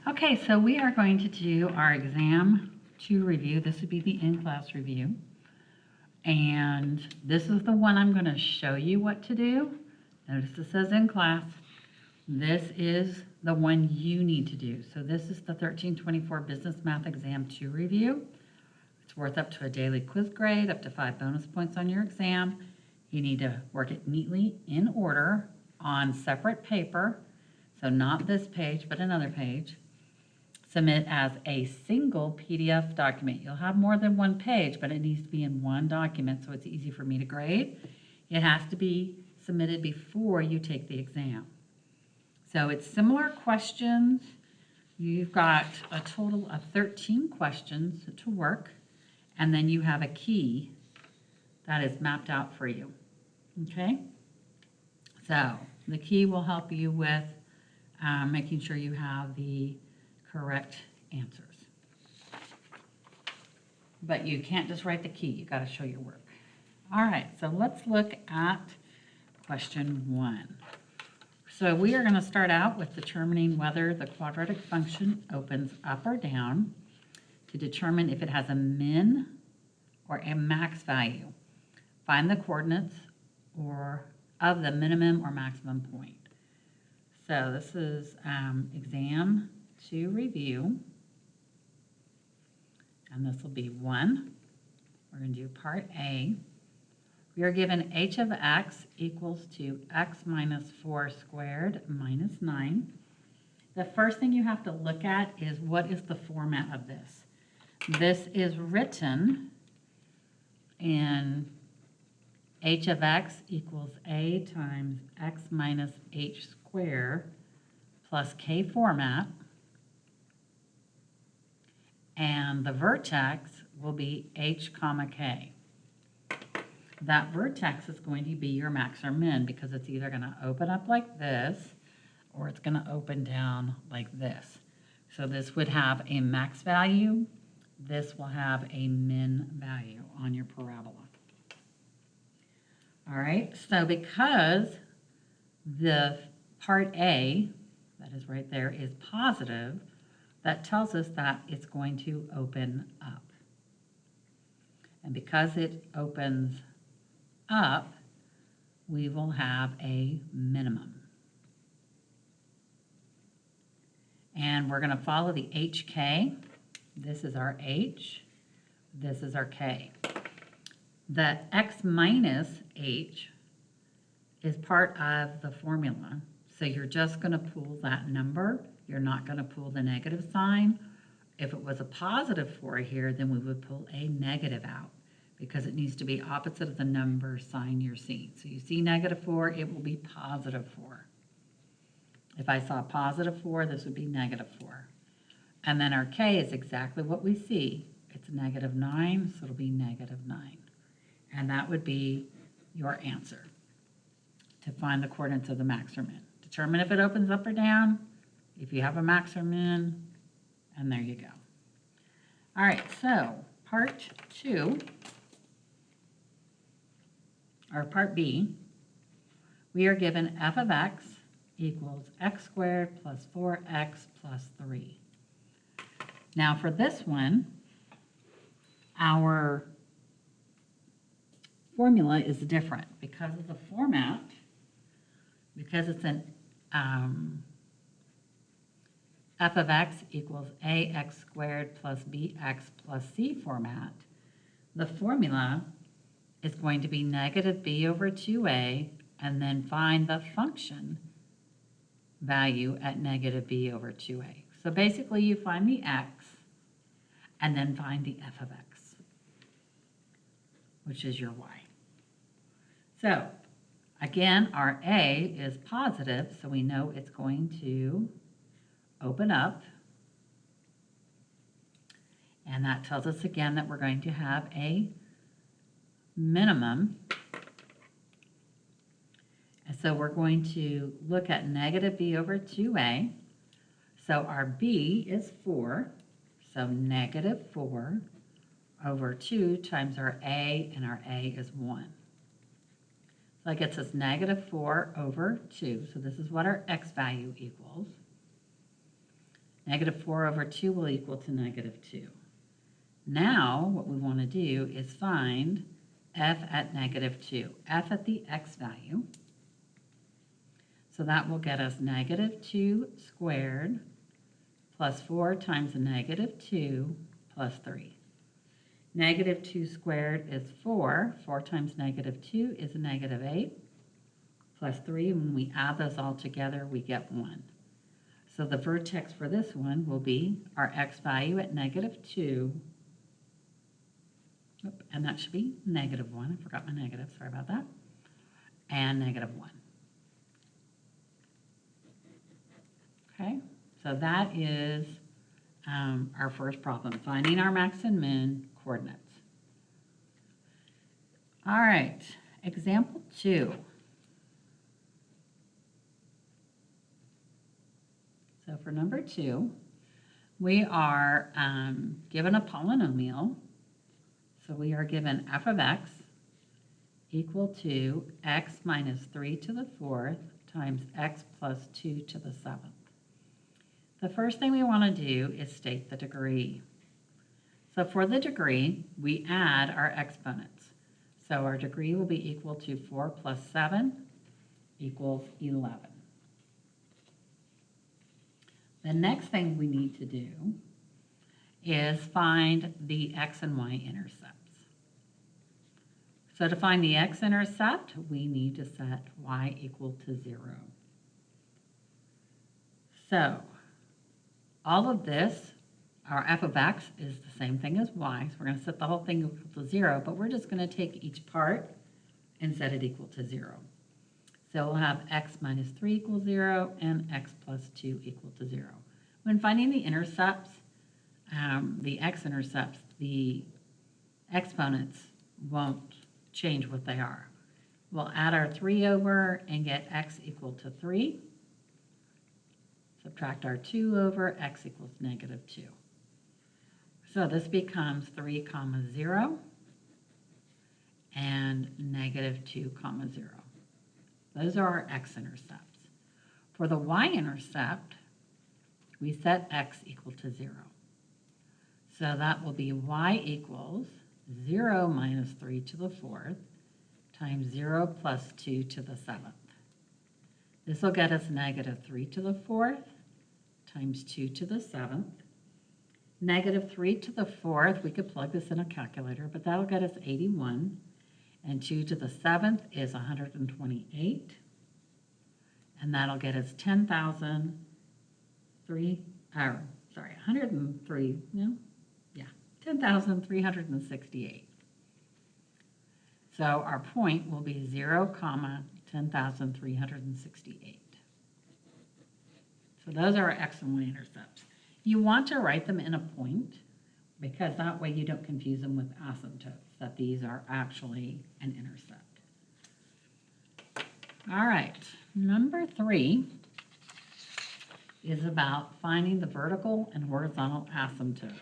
Okay, so we are going to do our exam 2 review. This would be the in-class review. And this is the one I'm going to show you what to do. Notice it says in class. This is the one you need to do. So this is the 1324 Business Math Exam 2 review. It's worth up to a daily quiz grade, up to 5 bonus points on your exam. You need to work it neatly in order on separate paper. So not this page, but another page. Submit as a single PDF document. You'll have more than one page, but it needs to be in one document so it's easy for me to grade. It has to be submitted before you take the exam. So it's similar questions. You've got a total of 13 questions to work, and then you have a key that is mapped out for you. Okay? So the key will help you with making sure you have the correct answers. But you can't just write the key, you got to show your work. All right, so let's look at question 1. So we are going to start out with determining whether the quadratic function opens up or down to determine if it has a min or a max value. Find the coordinates of the minimum or maximum point. So this is exam 2 review, and this will be 1. We're going to do part A. We are given h of x equals to x minus 4 squared minus 9. The first thing you have to look at is what is the format of this. This is written in h of x equals a times x minus h squared plus k format. And the vertex will be h comma k. That vertex is going to be your max or min because it's either going to open up like this or it's going to open down like this. So this would have a max value. This will have a min value on your parabola. All right, so because the part A, that is right there, is positive, that tells us that it's going to open up. And because it opens up, we will have a minimum. And we're going to follow the HK. This is our H. This is our K. The X minus H is part of the formula. So you're just going to pull that number. You're not going to pull the negative sign. If it was a positive 4 here, then we would pull a negative out because it needs to be opposite of the number sign you're seeing. So you see negative 4, it will be positive 4. If I saw positive 4, this would be negative 4. And then our K is exactly what we see. It's negative 9, so it'll be negative 9. And that would be your answer to find the coordinates of the max or min. Determine if it opens up or down, if you have a max or min, and there you go. All right, so part 2, or part B, we are given f of x equals x squared plus 4x plus 3. Now for this one, our formula is different because of the format, because it's an f of x equals ax squared plus bx plus c format. The formula is going to be negative b over 2a and then find the function value at negative b over 2a. So basically you find the x and then find the f of x, which is your y. So again, our a is positive, so we know it's going to open up. And that tells us again that we're going to have a minimum. And so we're going to look at negative b over 2a. So our b is 4. So negative 4 over 2 times our a, and our a is 1. So that gets us negative 4 over 2. So this is what our x value equals. Negative 4 over 2 will equal to negative 2. Now, what we want to do is find f at negative 2, f at the x value. So that will get us negative 2 squared plus 4 times negative 2 plus 3. Negative 2 squared is 4. 4 times negative 2 is negative 8 plus 3. When we add those all together, we get 1. So the vertex for this one will be our x value at negative 2. And that should be negative 1. I forgot my negative. Sorry about that. And negative 1. Okay, so that is our first problem, finding our max and min coordinates. All right, example 2. So for number 2, we are given a polynomial. So we are given f of x equal to x minus 3 to the 4th times x plus 2 to the 7th. The first thing we want to do is state the degree. So for the degree, we add our exponents. So our degree will be equal to 4 plus 7 equals 11. The next thing we need to do is find the x and y-intercepts. So to find the x-intercept, we need to set y equal to 0. So all of this, our f of x is the same thing as y, so we're going to set the whole thing equal to 0, but we're just going to take each part and set it equal to 0. So we'll have x minus 3 equals 0 and x plus 2 equal to 0. When finding the intercepts, the x-intercepts, the exponents won't change what they are. We'll add our 3 over and get x equal to 3. Subtract our 2 over, x equals negative 2. So this becomes 3 comma 0 and negative 2 comma 0. Those are our x-intercepts. For the y-intercept, we set x equal to 0. So that will be y equals 0 minus 3 to the 4th times 0 plus 2 to the 7th. This will get us negative 3 to the 4th times 2 to the 7th. Negative 3 to the 4th, we could plug this in a calculator, but that'll get us 81. And 2 to the 7th is 128. And that'll get us 10,368. So our point will be 0, 10,368. So those are our x and y intercepts. You want to write them in a point because that way you don't confuse them with asymptotes, that these are actually an intercept. All right, number 3 is about finding the vertical and horizontal asymptotes.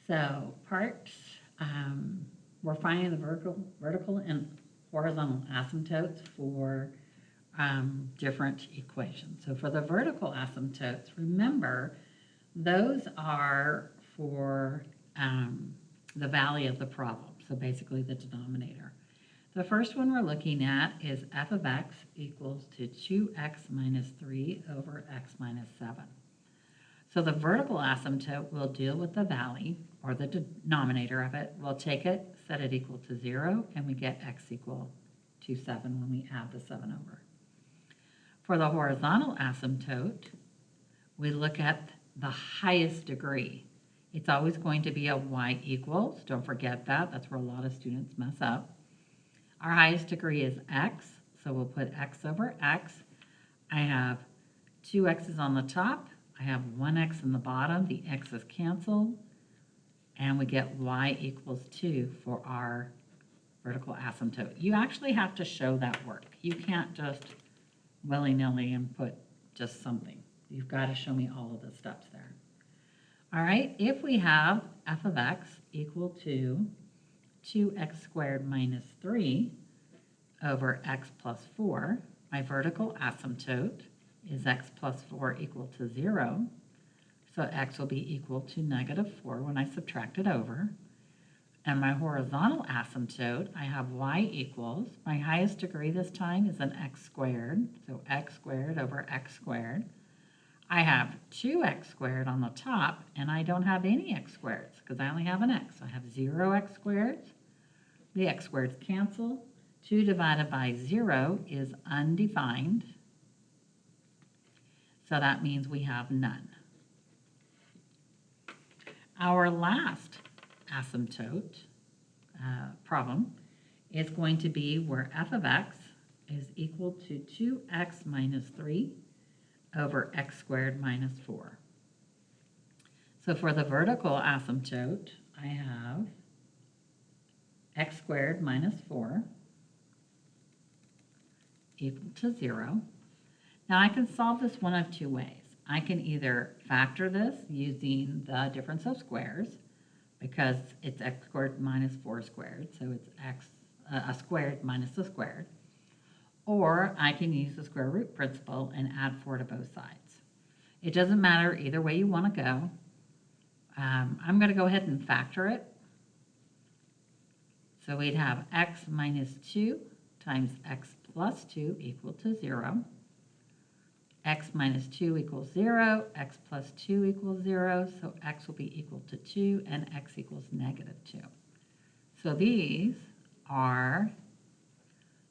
So parts, we're finding the vertical and horizontal asymptotes for different equations. So for the vertical asymptotes, remember, those are for the value of the problem, so basically the denominator. The first one we're looking at is f of x equals to 2x minus 3 over x minus 7. So the vertical asymptote will deal with the value, or the denominator of it. We'll take it, set it equal to 0, and we get x equal to 7 when we add the 7 over. For the horizontal asymptote, we look at the highest degree. It's always going to be a y equals. Don't forget that. That's where a lot of students mess up. Our highest degree is x, so we'll put x over x. I have 2 x's on the top. I have 1 x in the bottom. The x's cancel. And we get y equals 2 for our vertical asymptote. You actually have to show that work. You can't just willy-nilly and put just something. You've got to show me all of the steps there. All right, if we have f of x equal to 2x squared minus 3 over x plus 4. My vertical asymptote is x plus 4 equal to 0. So x will be equal to -4 when I subtract it over. And my horizontal asymptote, I have y equals, my highest degree this time is an x squared, so x squared over x squared. I have 2x squared on the top, and I don't have any x squareds because I only have an x. So I have 0x squareds. The x squareds cancel. 2 divided by 0 is undefined. So that means we have none. Our last asymptote problem is going to be where f of x is equal to 2x minus 3 over x squared minus 4. So for the vertical asymptote, I have x squared minus 4 equal to 0. Now I can solve this one of two ways. I can either factor this using the difference of squares, because it's x squared minus 4 squared, so it's x a squared minus a squared. Or I can use the square root principle and add 4 to both sides. It doesn't matter either way you want to go. I'm going to go ahead and factor it. So we'd have x minus 2 times x plus 2 equal to 0. X minus 2 equals 0, x plus 2 equals 0, so x will be equal to 2, and x equals -2. So these are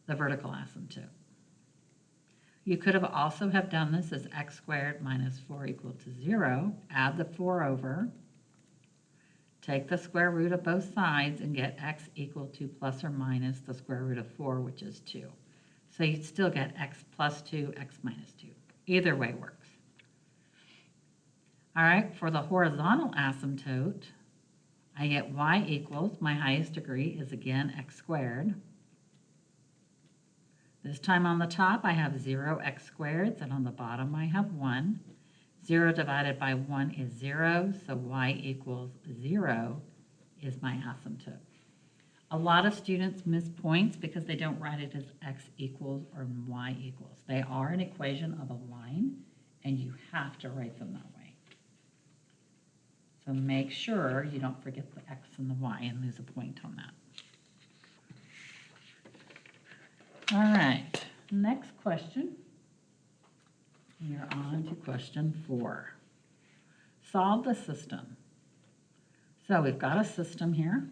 the vertical asymptote. You could have also have done this as x squared minus 4 equal to 0, add the 4 over, take the square root of both sides and get x equal to plus or minus the square root of 4, which is 2. So you'd still get x plus 2, x minus 2. Either way works. All right, for the horizontal asymptote, I get y equals, my highest degree is again x squared. This time on the top I have 0 x squareds, and on the bottom I have 1. 0 divided by 1 is 0, so y equals 0 is my asymptote. A lot of students miss points because they don't write it as x equals or y equals. They are an equation of a line, and you have to write them that way. So make sure you don't forget the x and the y and lose a point on that. All right, next question. We are on to question 4. Solve the system. So we've got a system here.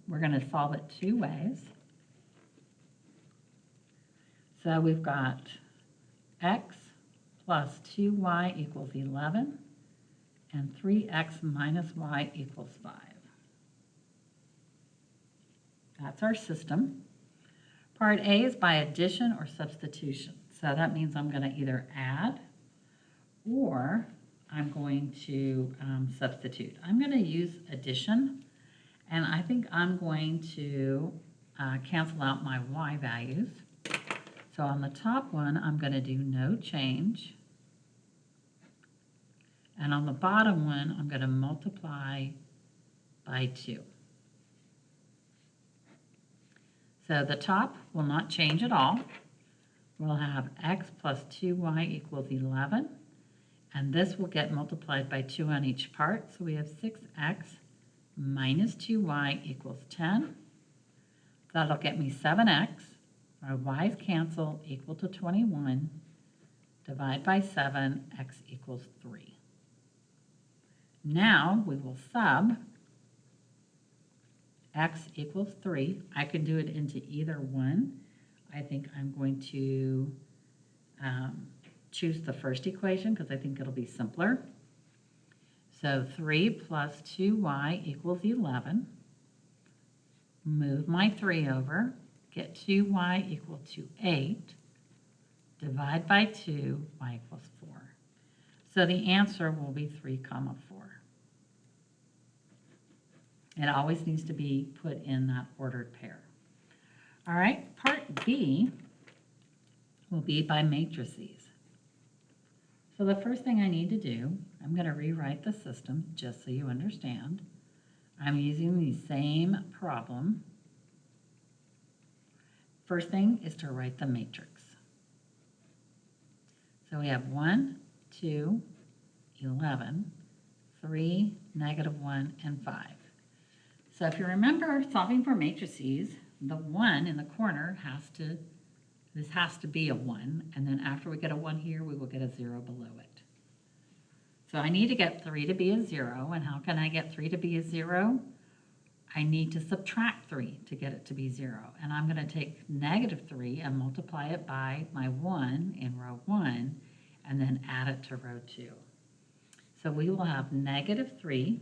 We're going to solve it two ways. So we've got x plus 2y equals 11 and 3x minus y equals 5. That's our system. Part A is by addition or substitution. So that means I'm going to either add or I'm going to substitute. I'm going to use addition, and I think I'm going to cancel out my y values. So on the top one, I'm going to do no change. And on the bottom one, I'm going to multiply by 2. So the top will not change at all. We'll have x plus 2y equals 11. And this will get multiplied by 2 on each part. So we have 6x minus 2y equals 10. That'll get me 7x. Our y's cancel, equal to 21. Divide by 7, x equals 3. Now we will sub x equals 3. I can do it into either one. I think I'm going to choose the first equation because I think it'll be simpler. So 3 plus 2y equals 11. Move my 3 over. Get 2y equal to 8. Divide by 2, y equals 4. So the answer will be 3, 4. It always needs to be put in that ordered pair. All right, part B will be by matrices. So the first thing I need to do, I'm going to rewrite the system just so you understand. I'm using the same problem. First thing is to write the matrix. So we have 1, 2, 11, 3, -1, and 5. So if you remember solving for matrices, the 1 in the corner this has to be a 1, and then after we get a 1 here, we will get a 0 below it. So I need to get 3 to be a 0, and how can I get 3 to be a 0? I need to subtract 3 to get it to be 0, and I'm going to take -3 and multiply it by my 1 in row 1, and then add it to row 2. So we will have -3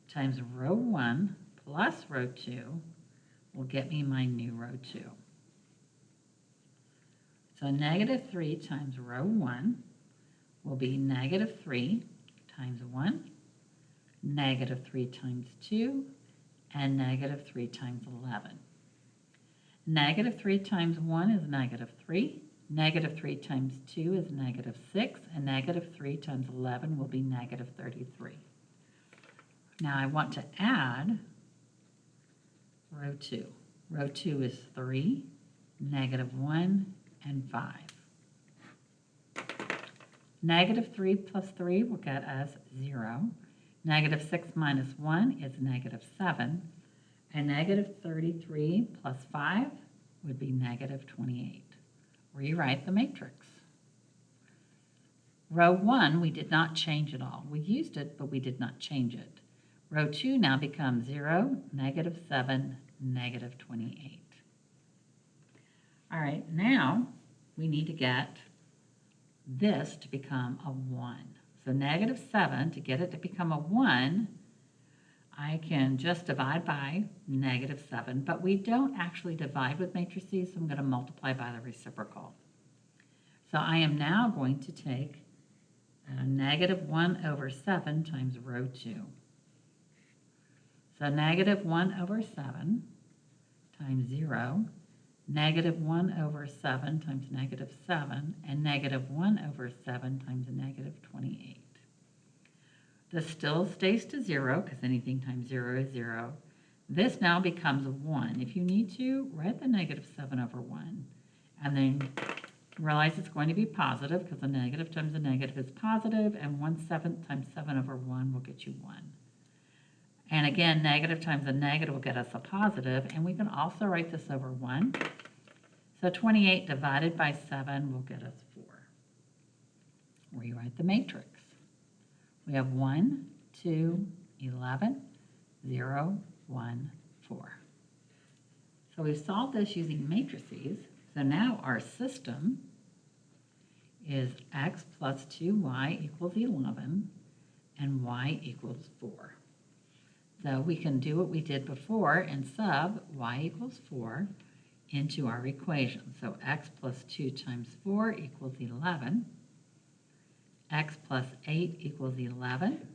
times row 1 plus row 2 will get me my new row 2. So -3 times row 1 will be -3 times 1, -3 times 2, and -3 times 11. -3 times 1 is -3, -3 times 2 is -6, and -3 times 11 will be -33. Now I want to add row 2. Row 2 is 3, -1, and 5. -3 plus 3 will get us 0. -6 minus 1 is -7. And -33 plus 5 would be -28. Rewrite the matrix. Row 1, we did not change at all. We used it, but we did not change it. Row 2 now becomes 0, -7, -28. All right, now we need to get this to become a 1. So -7, to get it to become a 1, I can just divide by -7, but we don't actually divide with matrices, so I'm going to multiply by the reciprocal. So I am now going to take -1/7 times row 2. So -1/7 times 0, -1/7 times -7, and -1/7 times -28. This still stays to 0 because anything times 0 is 0. This now becomes 1. If you need to, write the -7/1 and then realize it's going to be positive because a negative times a negative is positive, and 1/7 times 7/1 will get you 1. And again, negative times a negative will get us a positive, and we can also write this over 1. So 28 divided by 7 will get us 4. Rewrite the matrix. We have 1, 2, 11, 0, 1, 4. So we've solved this using matrices. So now our system is x plus 2y equals 11 and y equals 4. So we can do what we did before and sub y equals 4 into our equation. So x plus 2 times 4 equals 11. X plus 8 equals 11.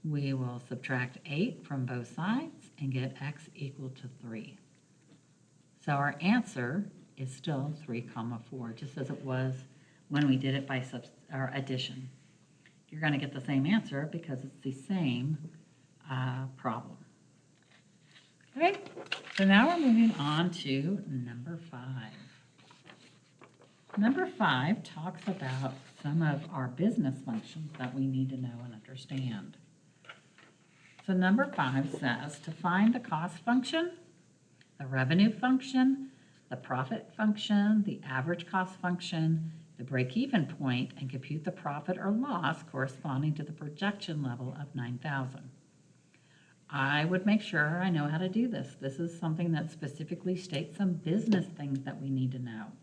We will subtract 8 from both sides and get x equal to 3. So our answer is still 3, 4, just as it was when we did it by addition. You're going to get the same answer because it's the same problem. Okay, so now we're moving on to number 5. Number 5 talks about some of our business functions that we need to know and understand. So number 5 says to find the cost function, the revenue function, the profit function, the average cost function, the break-even point, and compute the profit or loss corresponding to the projection level of 9,000. I would make sure I know how to do this. This is something that specifically states some business things that we need to know.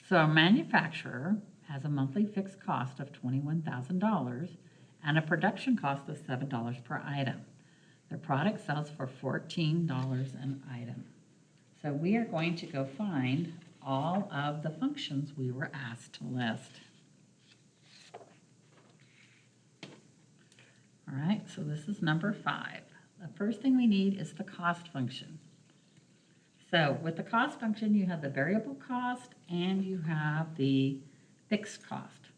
So a manufacturer has a monthly fixed cost of $21,000 and a production cost of $7 per item. Their product sells for $14 an item. So we are going to go find all of the functions we were asked to list. All right, so this is number 5. The first thing we need is the cost function. So with the cost function, you have the variable cost and you have the fixed cost.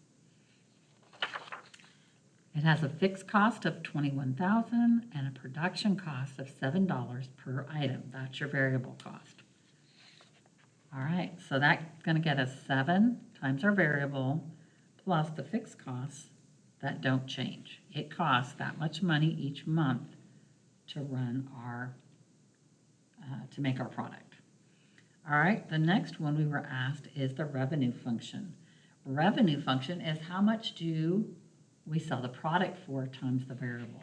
It has a fixed cost of $21,000 and a production cost of $7 per item. That's your variable cost. All right, so that's going to get us 7 times our variable plus the fixed costs that don't change. It costs that much money each month to run our, to make our product. All right, the next one we were asked is the revenue function. Revenue function is how much do we sell the product for times the variable.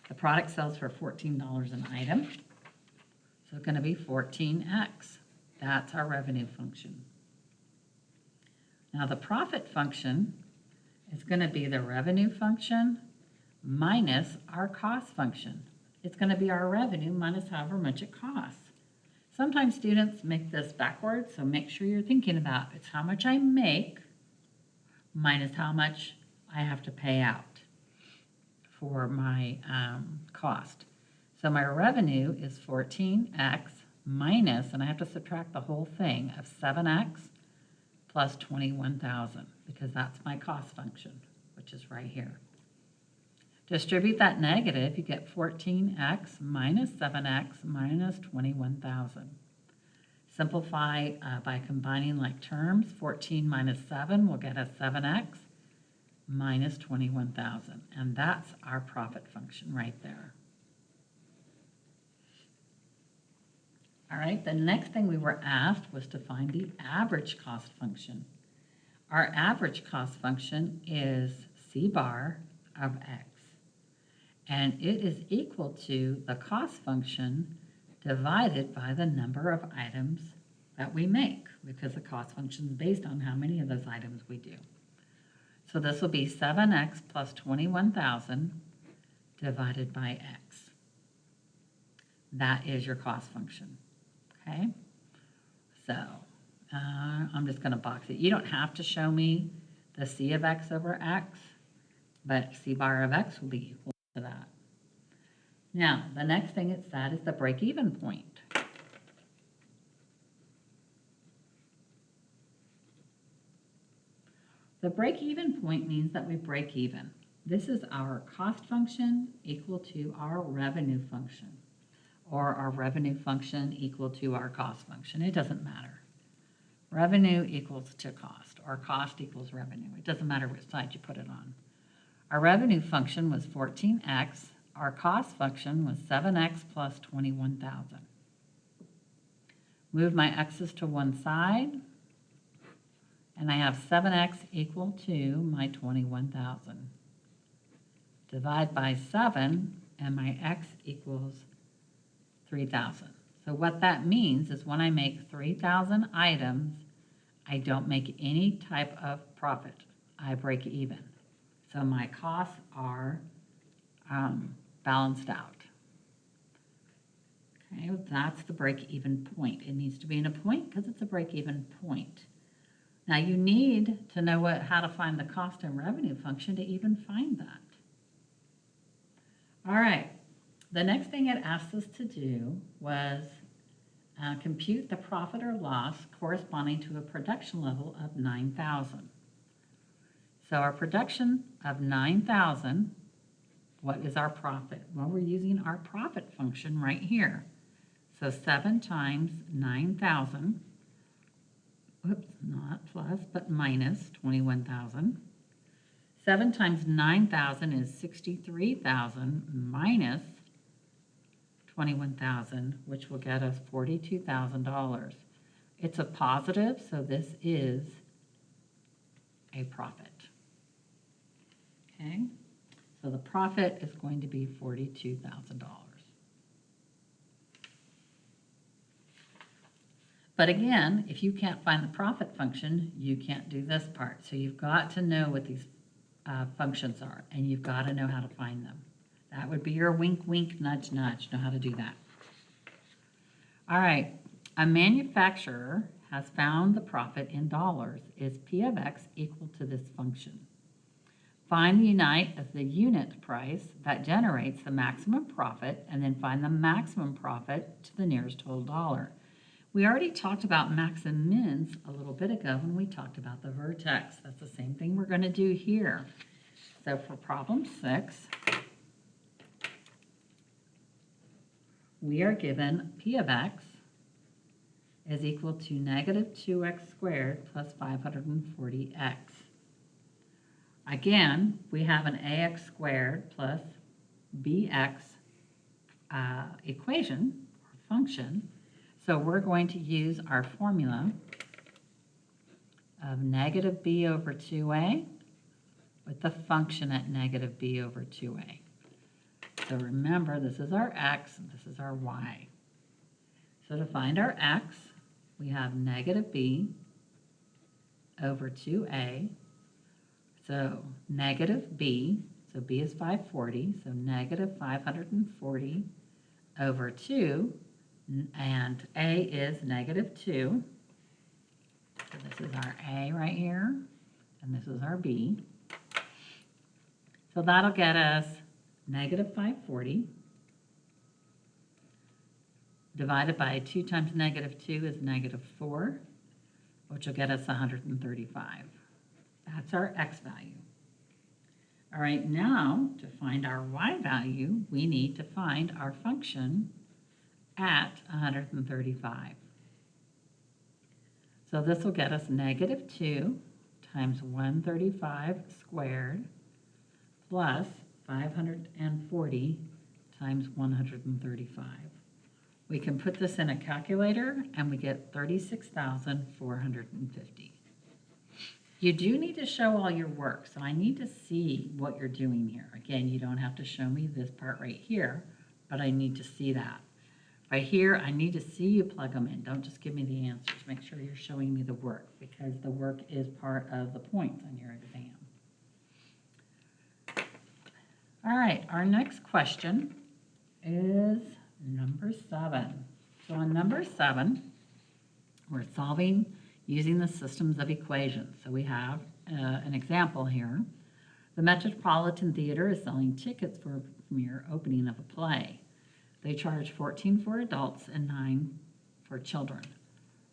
The product sells for $14 an item, so it's going to be 14x. That's our revenue function. Now the profit function is going to be the revenue function minus our cost function. It's going to be our revenue minus however much it costs. Sometimes students make this backwards, so make sure you're thinking about it's how much I make minus how much I have to pay out for my cost. So my revenue is 14x minus, and I have to subtract the whole thing of 7x plus 21,000 because that's my cost function, which is right here. Distribute that negative, you get 14x minus 7x minus 21,000. Simplify by combining like terms. 14 minus 7 will get us 7x minus 21,000. And that's our profit function right there. All right, the next thing we were asked was to find the average cost function. Our average cost function is C bar of x. And it is equal to the cost function divided by the number of items that we make, because the cost function is based on how many of those items we do. So this will be 7x plus 21,000 divided by x. That is your cost function, okay? So I'm just going to box it. You don't have to show me the C of x over x, but C bar of x will be equal to that. Now, the next thing it said is the break-even point. The break-even point means that we break even. This is our cost function equal to our revenue function, or our revenue function equal to our cost function. It doesn't matter. Revenue equals to cost, or cost equals revenue. It doesn't matter which side you put it on. Our revenue function was 14x. Our cost function was 7x plus 21,000. Move my x's to one side, and I have 7x equal to my 21,000. Divide by 7, and my x equals 3,000. So what that means is when I make 3,000 items, I don't make any type of profit. I break even. So my costs are balanced out. Okay, that's the break-even point. It needs to be in a point because it's a break-even point. Now you need to know how to find the cost and revenue function to even find that. All right, the next thing it asked us to do was compute the profit or loss corresponding to a production level of 9,000. So our production of 9,000, what is our profit? Well, we're using our profit function right here. So 7 times 9,000, whoops, not plus, but minus 21,000. 7 times 9,000 is 63,000 minus 21,000, which will get us $42,000. It's a positive, so this is a profit. Okay, so the profit is going to be $42,000. But again, if you can't find the profit function, you can't do this part. So you've got to know what these functions are, and you've got to know how to find them. That would be your wink, wink, nudge, nudge. Know how to do that. All right, a manufacturer has found the profit in dollars. Is P of X equal to this function? Find the unit price that generates the maximum profit, and then find the maximum profit to the nearest whole dollar. We already talked about max and mins a little bit ago when we talked about the vertex. That's the same thing we're going to do here. So for problem 6, we are given p of x is equal to negative 2x squared plus 540x. Again, we have an ax squared plus bx equation or function. So we're going to use our formula of negative b over 2a with the function at negative b over 2a. So remember, this is our x and this is our y. So to find our x, we have negative b over 2a. So negative b, so b is 540, so negative 540 over 2, and a is negative 2. So this is our a right here, and this is our b. So that'll get us negative 540 divided by 2 times negative 2 is negative 4, which will get us 135. That's our x value. All right, now to find our y value, we need to find our function at 135. So this will get us negative 2 times 135 squared plus 540 times 135. We can put this in a calculator and we get 36,450. You do need to show all your work, so I need to see what you're doing here. Again, you don't have to show me this part right here, but I need to see that. Right here, I need to see you plug them in. Don't just give me the answers. Make sure you're showing me the work because the work is part of the points on your exam. All right, our next question is number 7. So on number 7, we're solving using the systems of equations. So we have an example here. The Metropolitan Theater is selling tickets for a premiere opening of a play. They charge $14 for adults and $9 for children.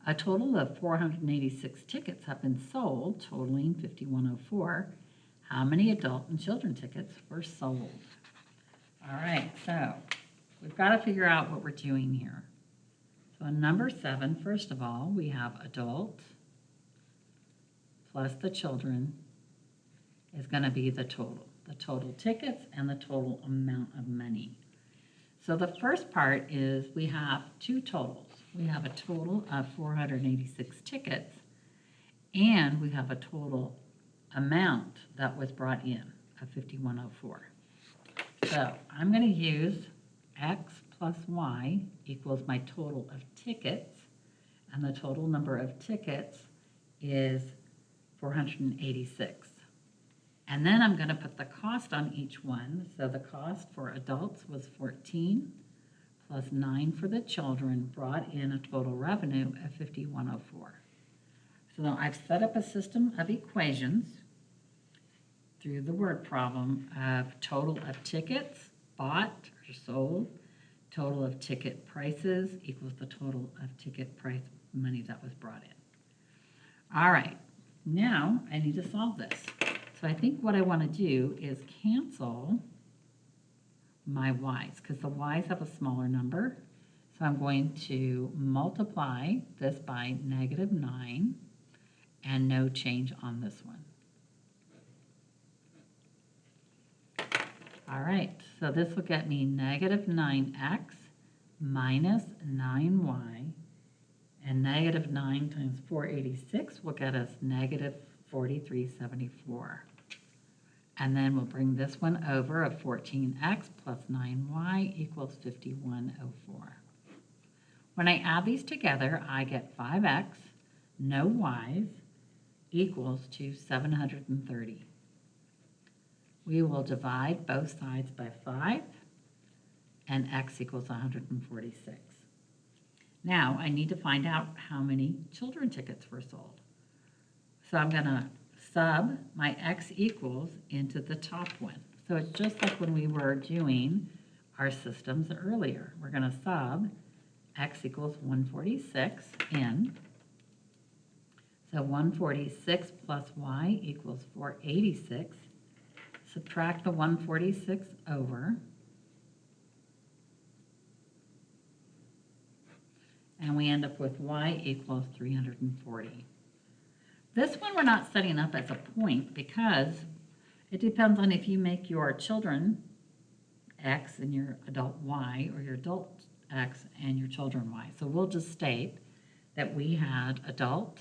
A total of 486 tickets have been sold, totaling $51.04. How many adult and children tickets were sold? All right, so we've got to figure out what we're doing here. So on number 7, first of all, we have adult plus the children is going to be the total tickets and the total amount of money. So the first part is we have 2 totals. We have a total of 486 tickets, and we have a total amount that was brought in of $51.04. So I'm going to use x plus y equals my total of tickets, and the total number of tickets is 486. And then I'm going to put the cost on each one. So the cost for adults was 14 plus 9 for the children brought in a total revenue of 5104. So now I've set up a system of equations through the word problem of total of tickets bought or sold, total of ticket prices equals the total of ticket price money that was brought in. All right, now I need to solve this. So I think what I want to do is cancel my y's because the y's have a smaller number. So I'm going to multiply this by negative 9 and no change on this one. All right, so this will get me negative 9x minus 9y, and negative 9 times 486 will get us negative 4374. And then we'll bring this one over of 14x plus 9y equals 5104. When I add these together, I get 5x, no y's, equals to 730. We will divide both sides by 5, and x equals 146. Now, I need to find out how many children tickets were sold. So I'm going to sub my x equals into the top one. So it's just like when we were doing our systems earlier. We're going to sub x equals 146 in. So 146 plus y equals 486. subtract the 146 over, and we end up with y equals 340. This one we're not setting up as a point because it depends on if you make your children x and your adult y, or your adult x and your children y. So we'll just state that we had adult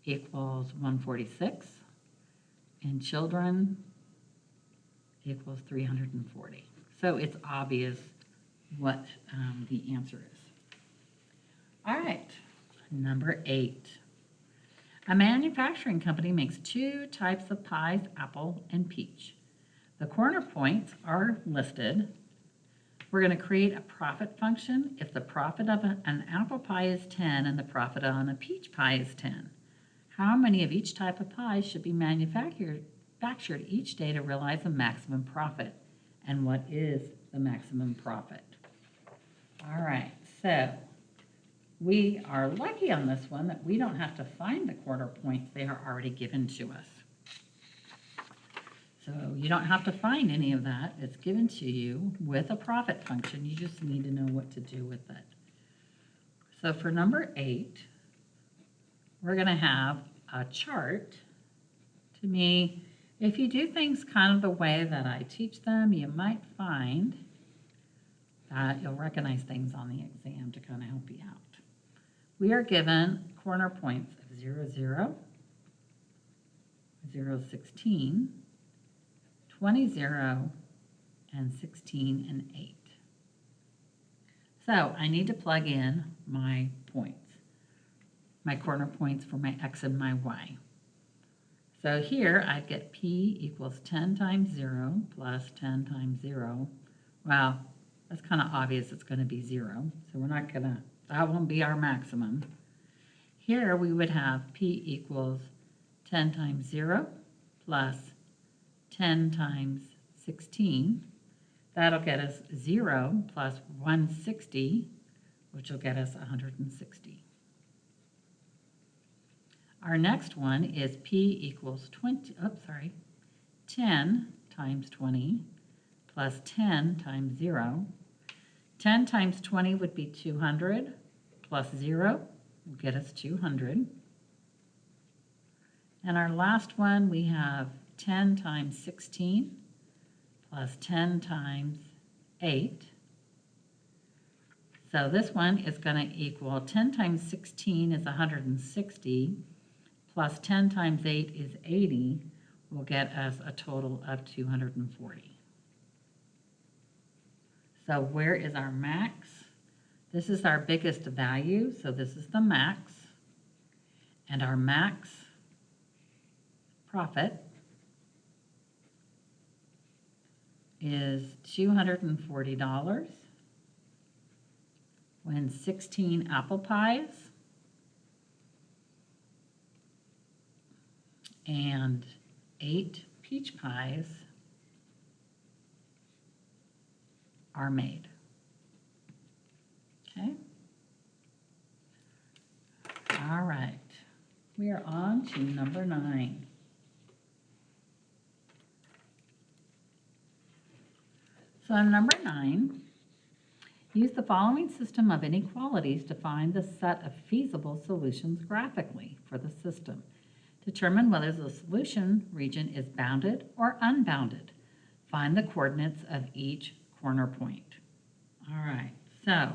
equals 146 and children equals 340. So it's obvious what the answer is. All right, number 8. A manufacturing company makes 2 types of pies, apple and peach. The corner points are listed. We're going to create a profit function if the profit of an apple pie is 10 and the profit on a peach pie is 10. How many of each type of pie should be manufactured each day to realize a maximum profit? And what is the maximum profit? All right, so we are lucky on this one that we don't have to find the corner points. They are already given to us. So you don't have to find any of that. It's given to you with a profit function. You just need to know what to do with it. So for number 8, we're going to have a chart. To me, if you do things kind of the way that I teach them, you might find that you'll recognize things on the exam to kind of help you out. We are given corner points of 0, 0, 0, 16, 20, 0, and 16 and 8. So I need to plug in my points, my corner points for my x and my y. So here I get p equals 10 times 0 plus 10 times 0. Well, that's kind of obvious it's going to be 0, so we're not going to, that won't be our maximum. Here we would have p equals 10 times 0 plus 10 times 16. That'll get us 0 plus 160, which will get us 160. Our next one is p equals 10 times 20 plus 10 times 0. 10 times 20 would be 200 plus 0 will get us 200. And our last one, we have 10 times 16 plus 10 times 8. So this one is going to equal 10 times 16 is 160 plus 10 times 8 is 80 will get us a total of 240. So where is our max? This is our biggest value, so this is the max. And our max profit is $240 when 16 apple pies and 8 peach pies are made. Okay? All right. We are on to number 9. So in number 9, use the following system of inequalities to find the set of feasible solutions graphically for the system. Determine whether the solution region is bounded or unbounded. Find the coordinates of each corner point. All right, so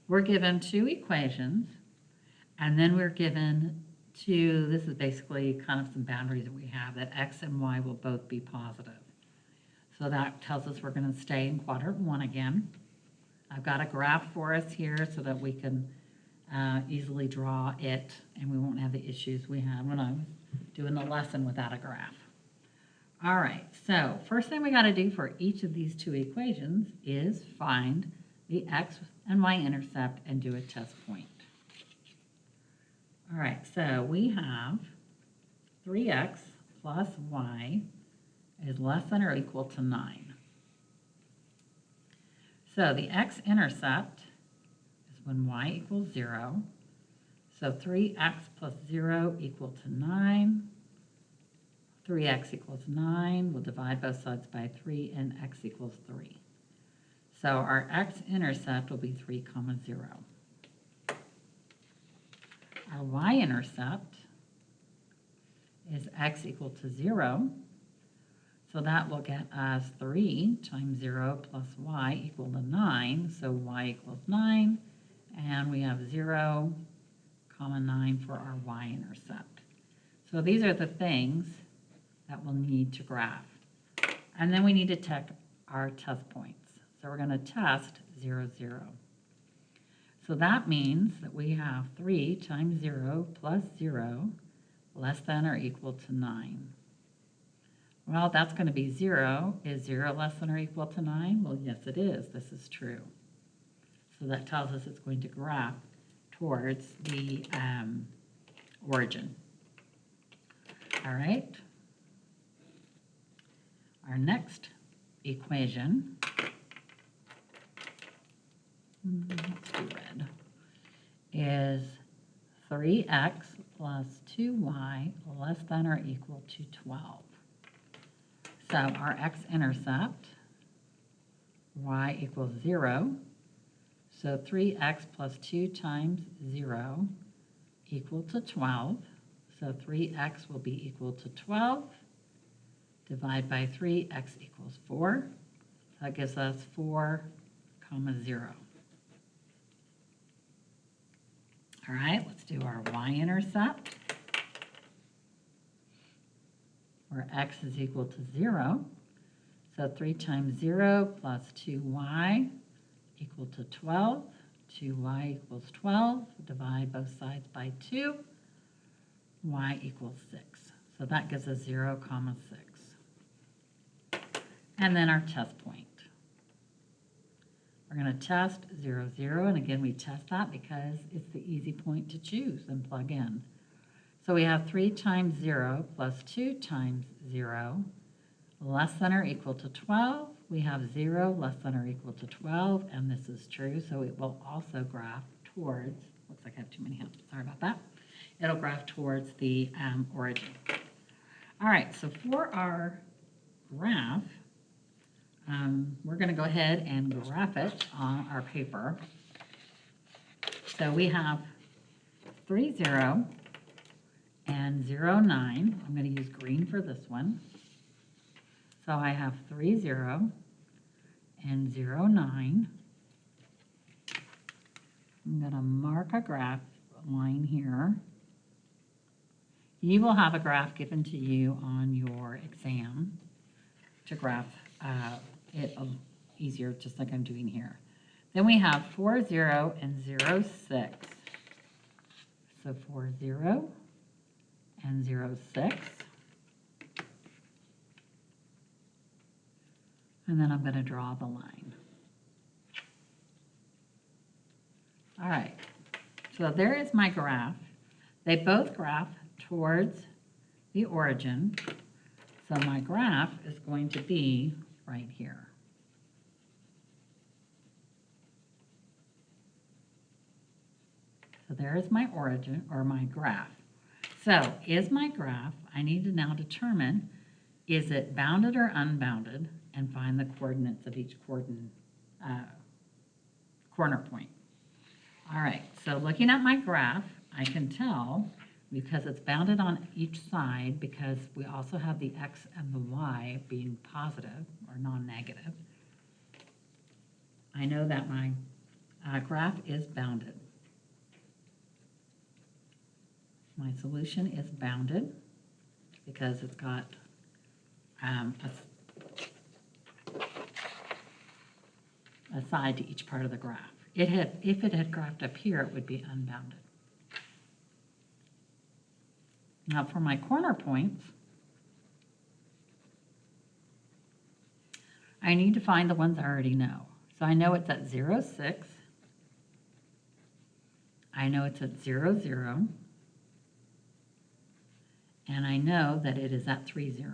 we're given 2 equations, and then we're given 2, this is basically kind of some boundaries that we have, that x and y will both be positive. So that tells us we're going to stay in quadrant 1 again. I've got a graph for us here so that we can easily draw it, and we won't have the issues we had when I was doing the lesson without a graph. All right, so first thing we got to do for each of these 2 equations is find the x and y-intercept and do a test point. All right, so we have 3x plus y is less than or equal to 9. So the x-intercept is when y equals 0. So 3x plus 0 equal to 9. 3x equals 9. We'll divide both sides by 3, and x equals 3. So our x-intercept will be 3, 0. Our y-intercept is x equal to 0. So that will get us 3 times 0 plus y equal to 9. So y equals 9. And we have 0, 9 for our y-intercept. So these are the things that we'll need to graph. And then we need to check our test points. So we're going to test 0, 0. So that means that we have 3 times 0 plus 0 less than or equal to 9. Well, that's going to be 0. Is 0 less than or equal to 9? Well, yes, it is. This is true. So that tells us it's going to graph towards the origin. All right. Our next equation, let's do red, is 3x plus 2y less than or equal to 12. So our x-intercept, y equals 0. So 3x plus 2 times 0 equal to 12. So 3x will be equal to 12. Divide by 3, x equals 4. That gives us 4, 0. All right, let's do our y-intercept, where x is equal to 0. So 3 times 0 plus 2y equal to 12. 2y equals 12. Divide both sides by 2. Y equals 6. So that gives us 0, 6. And then our test point. We're going to test 0, 0. And again, we test that because it's the easy point to choose and plug in. So we have 3 times 0 plus 2 times 0 less than or equal to 12. We have 0 less than or equal to 12, and this is true, so it will also graph towards, looks like I have too many hands, sorry about that. It'll graph towards the origin. All right, so for our graph, we're going to go ahead and graph it on our paper. So we have 3, 0 and 0, 9. I'm going to use green for this one. So I have 3, 0 and 0, 9. I'm going to mark a graph line here. You will have a graph given to you on your exam to graph it easier, just like I'm doing here. Then we have 4, 0 and 0, 6. So 4, 0 and 0, 6. And then I'm going to draw the line. All right, so there is my graph. They both graph towards the origin. So my graph is going to be right here. So there is my origin, or my graph. So is my graph, I need to now determine, is it bounded or unbounded, and find the coordinates of each corner point. All right, so looking at my graph, I can tell, because it's bounded on each side, because we also have the x and the y being positive or non-negative, I know that my graph is bounded. My solution is bounded because it's got a side to each part of the graph. If it had graphed up here, it would be unbounded. Now for my corner points, I need to find the ones I already know. So I know it's at 0, 6. I know it's at 0, 0. And I know that it is at 3, 0.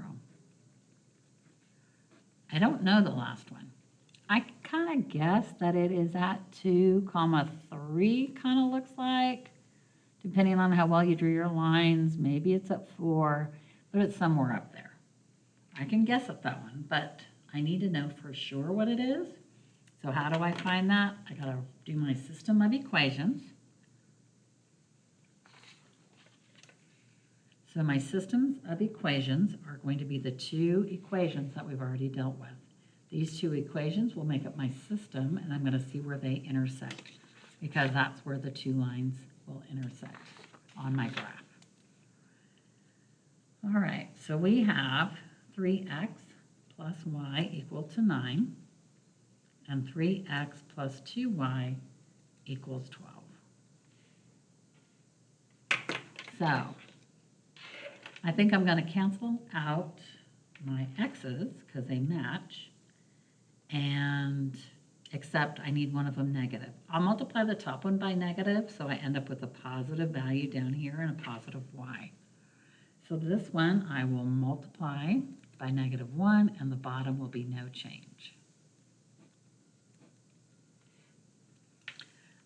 I don't know the last one. I kind of guess that it is at 2, 3, kind of looks like. Depending on how well you drew your lines, maybe it's at 4. but it's somewhere up there. I can guess at that one, but I need to know for sure what it is. So how do I find that? I gotta do my system of equations. So my systems of equations are going to be the two equations that we've already dealt with. These two equations will make up my system, and I'm going to see where they intersect, because that's where the two lines will intersect on my graph. All right, so we have 3x plus y equal to 9, and 3x plus 2y equals 12. So I think I'm going to cancel out my x's because they match, and except I need one of them negative. I'll multiply the top one by negative, so I end up with a positive value down here and a positive y. So this one I will multiply by -1, and the bottom will be no change.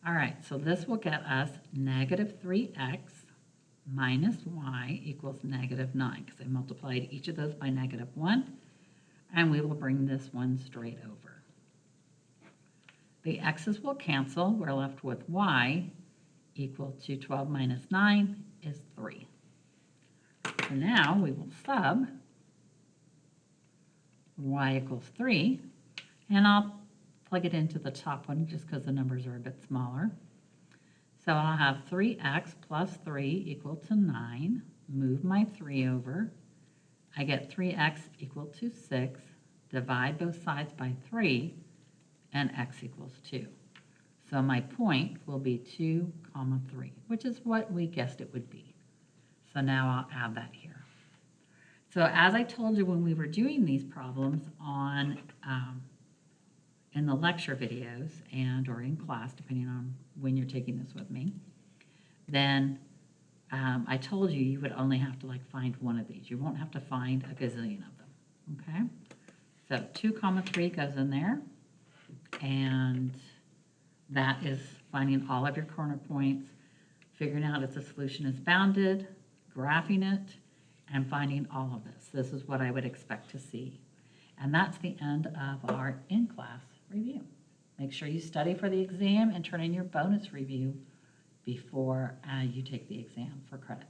All right, so this will get us -3x minus y equals -9, because I multiplied each of those by -1, and we will bring this one straight over. The x's will cancel. We're left with y equal to 12 minus 9 is 3. So now we will sub y equals 3, and I'll plug it into the top one just because the numbers are a bit smaller. So I'll have 3x plus 3 equal to 9. Move my 3 over. I get 3x equal to 6. Divide both sides by 3, and x equals 2. So my point will be 2, 3, which is what we guessed it would be. So now I'll add that here. So as I told you when we were doing these problems on in the lecture videos and or in class, depending on when you're taking this with me, then I told you you would only have to find one of these. You won't have to find a gazillion of them, okay? So 2, 3 goes in there, and that is finding all of your corner points, figuring out if the solution is bounded, graphing it, and finding all of this. This is what I would expect to see. And that's the end of our in-class review. Make sure you study for the exam and turn in your bonus review before you take the exam for credit.